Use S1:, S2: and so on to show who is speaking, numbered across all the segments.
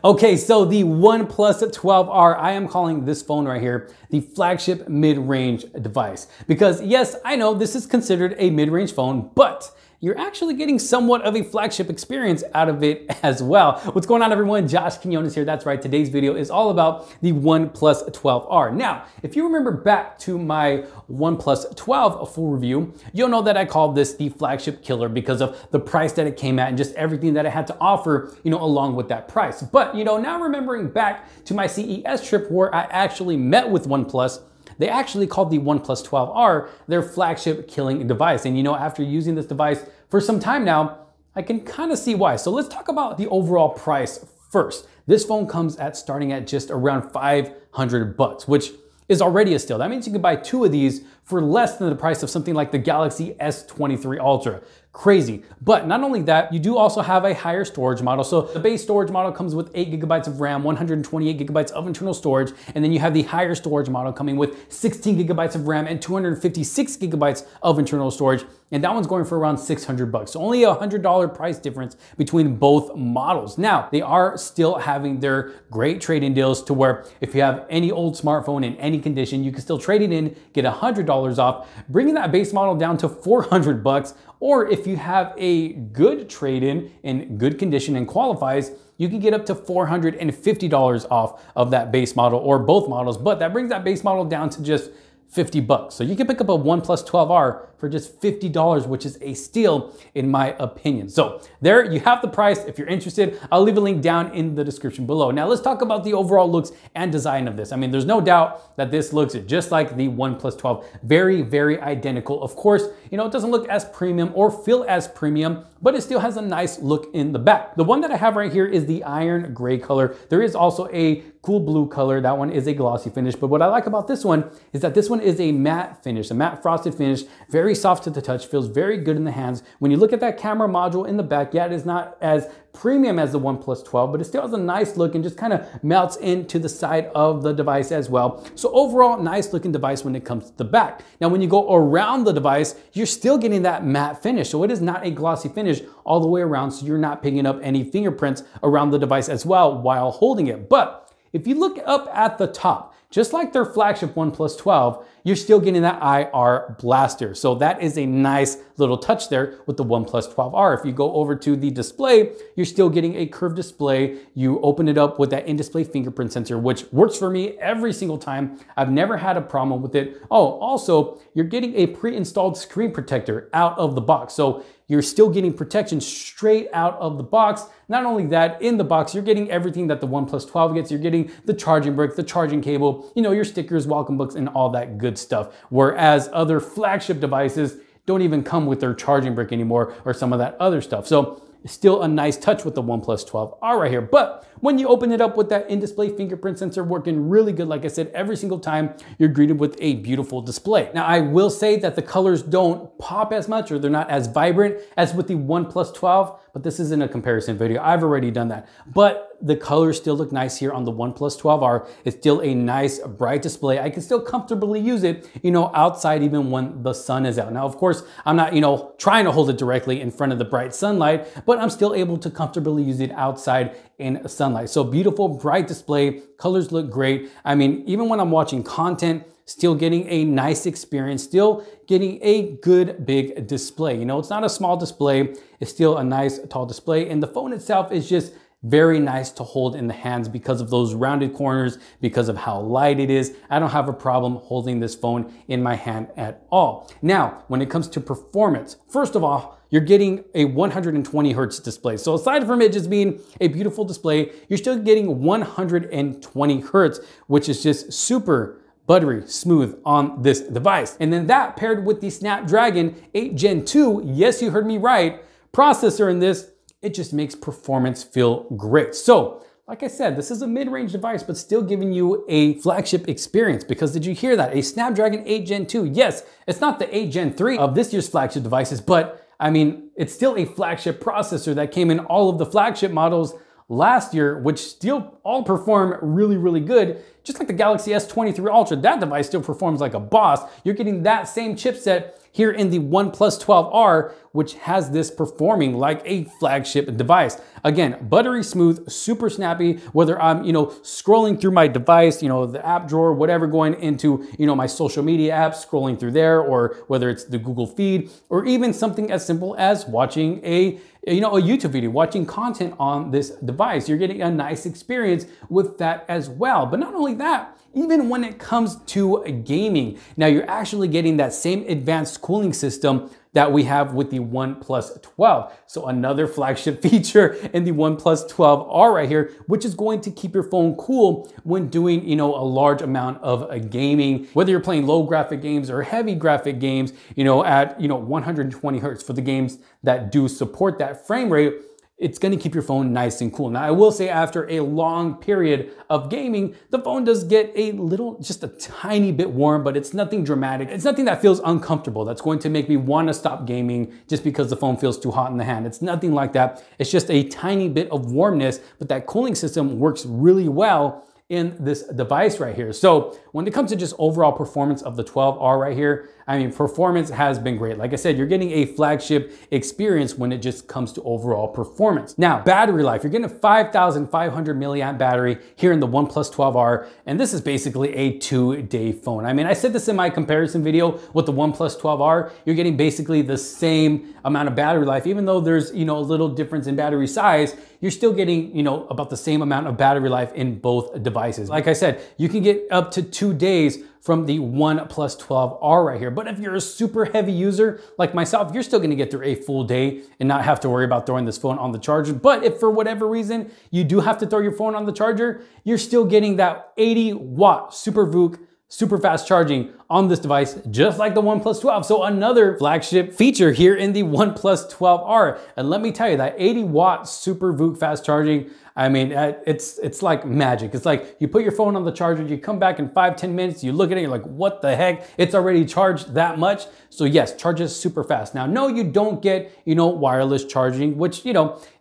S1: Okay, so the OnePlus 12R, I am calling this phone right here the flagship mid-range device. Because yes, I know this is considered a mid-range phone, but you're actually getting somewhat of a flagship experience out of it as well. What's going on, everyone? Josh Quinones here. That's right. Today's video is all about the OnePlus 12R. Now, if you remember back to my OnePlus 12 full review, you'll know that I called this the flagship killer because of the price that it came at and just everything that it had to offer, along with that price. But, now remembering back to my CES trip where I actually met with OnePlus, they actually called the OnePlus 12R their flagship killing device. And after using this device for some time now, I can kind of see why. So let's talk about the overall price first. This phone comes at starting at just around $500, which is already a steal. That means you can buy two of these for less than the price of something like the Galaxy S23 Ultra. Crazy. But not only that, you do also have a higher storage model. So the base storage model comes with 8 gigabytes of RAM, 128 gigabytes of internal storage, and then you have the higher storage model coming with 16 gigabytes of RAM and 256 gigabytes of internal storage. And that one's going for around $600. So only a $100 price difference between both models. Now, they are still having their great trade-in deals to where if you have any old smartphone in any condition, you can still trade it in, get $100 off, bringing that base model down to $400. Or if you have a good trade-in in good condition and qualifies, you can get up to $450 off of that base model or both models, but that brings that base model down to just $50. So you can pick up a OnePlus 12R for just $50, which is a steal in my opinion. So there you have the price. If you're interested, I'll leave a link down in the description below. Now let's talk about the overall looks and design of this. I mean, there's no doubt that this looks just like the OnePlus 12. Very, very identical. Of course, it doesn't look as premium or feel as premium, but it still has a nice look in the back. The one that I have right here is the iron gray color. There is also a cool blue color. That one is a glossy finish. But what I like about this one is that this one is a matte finish, a matte frosted finish, very soft to the touch, feels very good in the hands. When you look at that camera module in the back, yeah, it is not as premium as the OnePlus 12, but it still has a nice look and just kind of melts into the side of the device as well. So overall, nice looking device when it comes to the back. Now, when you go around the device, you're still getting that matte finish. So it is not a glossy finish all the way around. So you're not picking up any fingerprints around the device as well while holding it. But if you look up at the top, just like their flagship OnePlus 12, you're still getting that IR blaster. So that is a nice little touch there with the OnePlus 12R. If you go over to the display, you're still getting a curved display. You open it up with that in-display fingerprint sensor, which works for me every single time. I've never had a problem with it. Oh, also, you're getting a pre-installed screen protector out of the box. So you're still getting protection straight out of the box. Not only that, in the box, you're getting everything that the OnePlus 12 gets. You're getting the charging brick, the charging cable, your stickers, welcome books, and all that good stuff. Whereas other flagship devices don't even come with their charging brick anymore or some of that other stuff. So still a nice touch with the OnePlus 12R right here. But when you open it up with that in-display fingerprint sensor working really good, like I said, every single time you're greeted with a beautiful display. Now, I will say that the colors don't pop as much or they're not as vibrant as with the OnePlus 12, but this isn't a comparison video. I've already done that. But the colors still look nice here on the OnePlus 12R. It's still a nice bright display. I can still comfortably use it, outside even when the sun is out. Now, of course, I'm not, trying to hold it directly in front of the bright sunlight, but I'm still able to comfortably use it outside in sunlight. So beautiful, bright display, colors look great. I mean, even when I'm watching content, still getting a nice experience, still getting a good big display. It's not a small display, it's still a nice tall display. And the phone itself is just very nice to hold in the hands because of those rounded corners, because of how light it is. I don't have a problem holding this phone in my hand at all. Now, when it comes to performance, first of all, you're getting a 120 hertz display. So aside from it just being a beautiful display, you're still getting 120 hertz, which is just super buttery smooth on this device. And then that paired with the Snapdragon 8 Gen 2, yes, you heard me right, processor in this, it just makes performance feel great. So, like I said, this is a mid-range device, but still giving you a flagship experience because did you hear that? A Snapdragon 8 Gen 2. Yes, it's not the 8 Gen 3 of this year's flagship devices, but I mean, it's still a flagship processor that came in all of the flagship models last year, which still all perform really, really good. just like the Galaxy S23 Ultra, that device still performs like a boss. You're getting that same chipset here in the OnePlus 12R, which has this performing like a flagship device. Again, buttery smooth, super snappy, whether I'm, scrolling through my device, the app drawer, whatever, going into, my social media apps, scrolling through there, or whether it's the Google feed, or even something as simple as watching a YouTube video, watching content on this device. You're getting a nice experience with that as well. But not only that, even when it comes to gaming, now you're actually getting that same advanced cooling system that we have with the OnePlus 12. So another flagship feature in the OnePlus 12R right here, which is going to keep your phone cool when doing, a large amount of gaming, whether you're playing low graphic games or heavy graphic games, at, 120 Hertz for the games that do support that frame rate. It's gonna keep your phone nice and cool. Now, I will say after a long period of gaming, the phone does get just a tiny bit warm, but it's nothing dramatic. It's nothing that feels uncomfortable. That's going to make me wanna stop gaming just because the phone feels too hot in the hand. It's nothing like that. It's just a tiny bit of warmness, but that cooling system works really well in this device right here. So when it comes to just overall performance of the 12R right here, performance has been great. Like I said, you're getting a flagship experience when it just comes to overall performance. Now, battery life, you're getting a 5,500 milliamp battery here in the OnePlus 12R, and this is basically a 2-day phone. I said this in my comparison video with the OnePlus 12R, you're getting basically the same amount of battery life, even though there's, a little difference in battery size, you're still getting, about the same amount of battery life in both devices. Like I said, you can get up to 2 days from the OnePlus 12R right here. But if you're a super heavy user like myself, you're still gonna get through a full day and not have to worry about throwing this phone on the charger. But if for whatever reason you do have to throw your phone on the charger, you're still getting that 80-watt SuperVOOC super fast charging on this device, just like the OnePlus 12. So another flagship feature here in the OnePlus 12R. And let me tell you, that 80-watt SuperVOOC fast charging, it's like magic. It's like you put your phone on the charger, you come back in 5-10 minutes, you look at it, you're like, what the heck? It's already charged that much. So yes, charges super fast. Now, no, you don't get, wireless charging, which,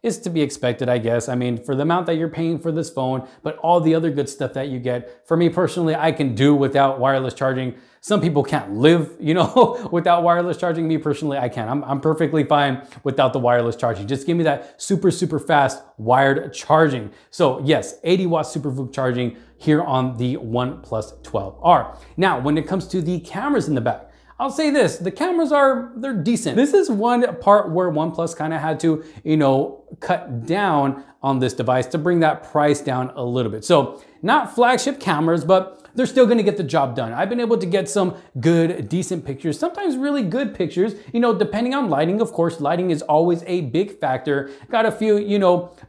S1: is to be expected, I guess. For the amount that you're paying for this phone, but all the other good stuff that you get. For me personally, I can do without wireless charging. Some people can't live, without wireless charging. Me personally, I can. I'm perfectly fine without the wireless charging. Just give me that super, super fast wired charging. So yes, 80-watt SuperVOOC charging here on the OnePlus 12R. Now, when it comes to the cameras in the back, I'll say this, the cameras they're decent. This is one part where OnePlus kind of had to, cut down on this device to bring that price down a little bit. So not flagship cameras, but they're still gonna get the job done. I've been able to get some good, decent pictures, sometimes really good pictures, depending on lighting. Of course, lighting is always a big factor. Got a few,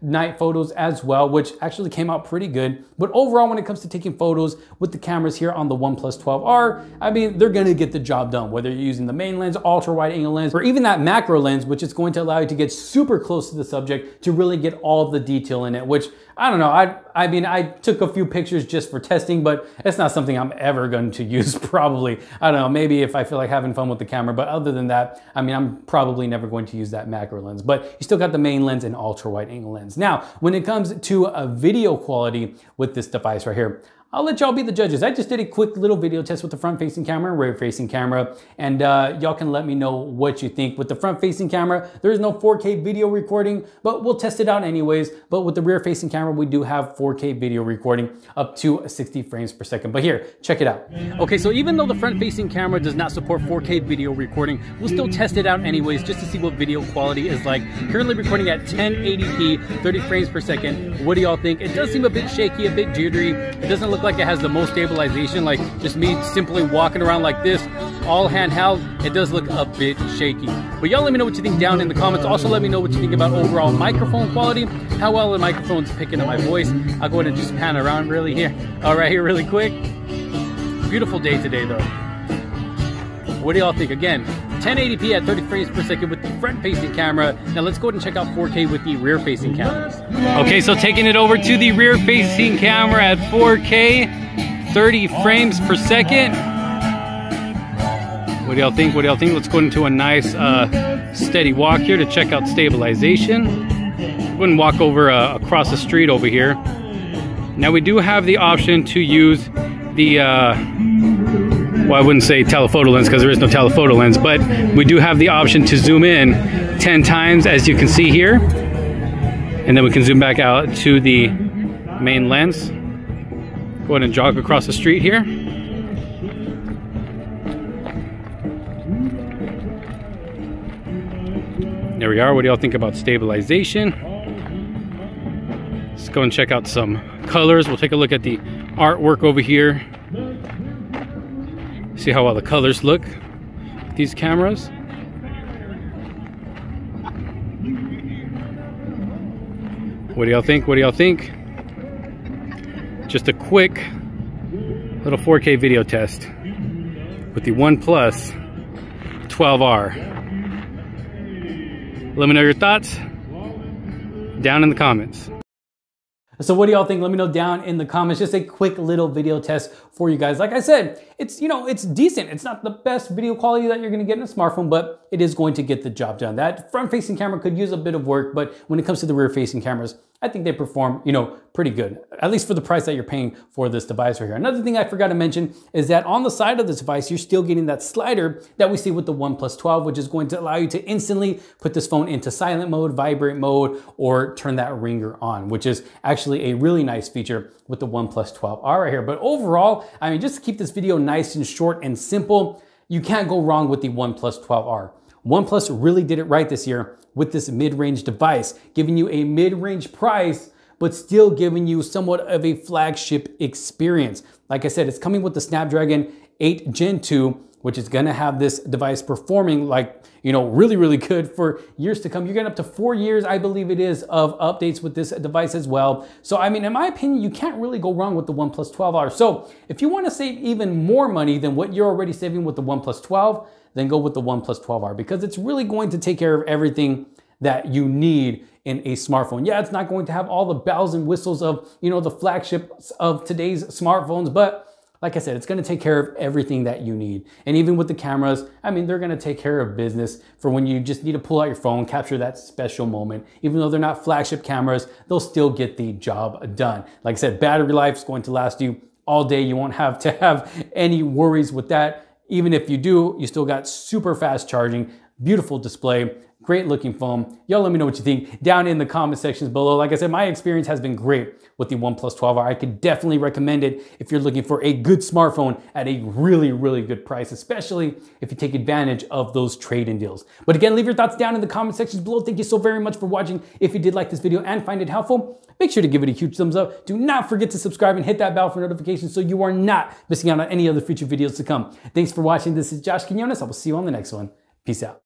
S1: night photos as well, which actually came out pretty good. But overall, when it comes to taking photos with the cameras here on the OnePlus 12R, they're gonna get the job done, whether you're using the main lens, ultra wide angle lens, or even that macro lens, which is going to allow you to get super close to the subject to really get all the detail in it, which I don't know. I took a few pictures just for testing, but it's not something I'm ever going to use probably. I don't know, maybe if I feel like having fun with the camera, but other than that, I'm probably never going to use that macro lens, but you still got the main lens and ultra wide angle lens. Now, when it comes to video quality with this device right here, I'll let y'all be the judges. I just did a quick little video test with the front-facing camera and rear-facing camera, and y'all can let me know what you think. With the front-facing camera, there is no 4K video recording, but we'll test it out anyways. But with the rear-facing camera, we do have 4K video recording up to 60 frames per second. But here, check it out. Okay, so even though the front-facing camera does not support 4K video recording, we'll still test it out anyways, just to see what video quality is like. Currently recording at 1080p, 30 frames per second. What do y'all think? It does seem a bit shaky, a bit jittery. It doesn't look like it has the most stabilization, like just me simply walking around like this, all handheld, it does look a bit shaky. But y'all let me know what you think down in the comments. Also let me know what you think about overall microphone quality, how well the microphone's picking up my voice. I'll go ahead and just pan around really here, right here really quick. Beautiful day today though. What do y'all think? Again, 1080p at 30 frames per second with the front-facing camera. Now let's go ahead and check out 4K with the rear-facing cameras. Okay, so taking it over to the rear-facing camera at 4K, 30 frames per second. What do y'all think? What do y'all think? Let's go into a nice steady walk here to check out stabilization. Go ahead and walk over across the street over here. Now we do have the option to use the, well, I wouldn't say telephoto lens because there is no telephoto lens, but we do have the option to zoom in 10 times, as you can see here. And then we can zoom back out to the main lens. Go ahead and jog across the street here. There we are. What do y'all think about stabilization? Let's go and check out some colors. We'll take a look at the artwork over here. See how well the colors look with these cameras. What do y'all think? What do y'all think? Just a quick little 4K video test with the OnePlus 12R. Let me know your thoughts down in the comments. So what do y'all think? Let me know down in the comments. Just a quick little video test for you guys. Like I said, it's, you know, it's decent. It's not the best video quality that you're gonna get in a smartphone, but it is going to get the job done. That front-facing camera could use a bit of work, but when it comes to the rear-facing cameras, I think they perform, you know, pretty good, at least for the price that you're paying for this device right here. Another thing I forgot to mention is that on the side of this device, you're still getting that slider that we see with the OnePlus 12, which is going to allow you to instantly put this phone into silent mode, vibrate mode, or turn that ringer on, which is actually a really nice feature with the OnePlus 12R right here. But overall, I mean, just to keep this video nice and short and simple, you can't go wrong with the OnePlus 12R. OnePlus really did it right this year with this mid-range device, giving you a mid-range price, but still giving you somewhat of a flagship experience. Like I said, it's coming with the Snapdragon 8 Gen 2, which is gonna have this device performing like, you know, really, really good for years to come. You're getting up to 4 years, I believe it is, of updates with this device as well. So, I mean, in my opinion, you can't really go wrong with the OnePlus 12R. So if you wanna save even more money than what you're already saving with the OnePlus 12, then go with the OnePlus 12R, because it's really going to take care of everything that you need in a smartphone. Yeah, it's not going to have all the bells and whistles of, you know, the flagships of today's smartphones, but like I said, it's gonna take care of everything that you need. And even with the cameras, I mean, they're gonna take care of business for when you just need to pull out your phone, capture that special moment. Even though they're not flagship cameras, they'll still get the job done. Like I said, battery life is going to last you all day. You won't have to have any worries with that. Even if you do, you still got super fast charging, beautiful display, great looking phone. Y'all let me know what you think down in the comment sections below. Like I said, my experience has been great with the OnePlus 12R. I could definitely recommend it if you're looking for a good smartphone at a really, really good price, especially if you take advantage of those trade-in deals. But again, leave your thoughts down in the comment sections below. Thank you so very much for watching. If you did like this video and find it helpful, make sure to give it a huge thumbs up. Do not forget to subscribe and hit that bell for notifications so you are not missing out on any other future videos to come. Thanks for watching. This is Josh Quinones. I will see you on the next one. Peace out.